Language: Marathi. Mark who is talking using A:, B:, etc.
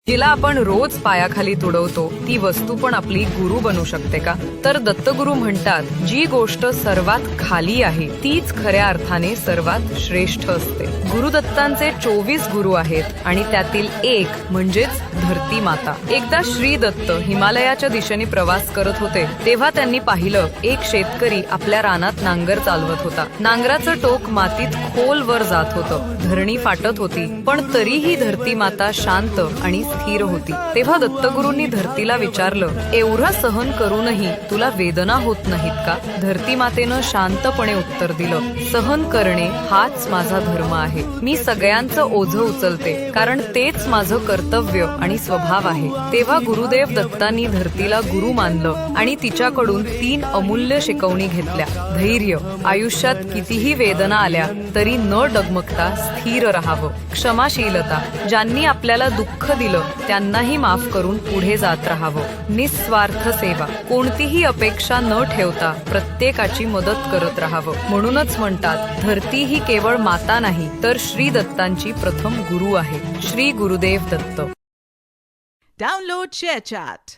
A: जिला आपण रोज पायाखाली तुडवतो ती वस्तू पण आपली गुरु बनू शकते का? तर दत्तगुरु म्हणतात, जी गोष्ट सर्वात खाली आहे तीच खऱ्या अर्थाने सर्वात श्रेष्ठ असते. गुरुदत्तांचे 24 गुरु आहेत आणि त्यातील एक म्हणजेच धरती माता. एकदा श्री दत्त हिमालयाच्या दिशेने प्रवास करत होते तेव्हा त्यांनी पाहिलं, एक शेतकरी आपल्या रानात नांगर चालवत होता. नांगराचं टोक मातीत खोलवर जात होतं. धरणी फाटत होती, पण तरीही धरती माता शांत आणि स्थिर होती. तेव्हा दत्तगुरूंनी धरतीला विचारलं, एवढं सहन करूनही तुला वेदना होत नाहीत का? धरती मातेनं शांतपणे उत्तर दिलं, सहन करणे हाच माझा धर्म आहे. मी सगळ्यांचं ओझं उचलते, कारण तेच माझं कर्तव्य आणि स्वभाव आहे. तेव्हा गुरुदेव दत्तांनी धरतीला गुरु मानलं आणि तिच्याकडून 3 अमूल्य शिकवणी घेतल्या. धैर्य, आयुष्यात कितीही वेदना आल्या तरी न डगमगता स्थिर राहावं. क्षमाशीलता, ज्यांनी आपल्याला दुःख दिलं त्यांनाही माफ करून पुढे जात राहावं. निस्वार्थ सेवा, कोणतीही अपेक्षा न ठेवता प्रत्येकाची मदत करत राहावं. म्हणूनच म्हणतात, धरती ही केवळ माता नाही तर श्री दत्तांची प्रथम गुरु आहे. श्री गुरुदेव दत्त.
B: Download ShareChat.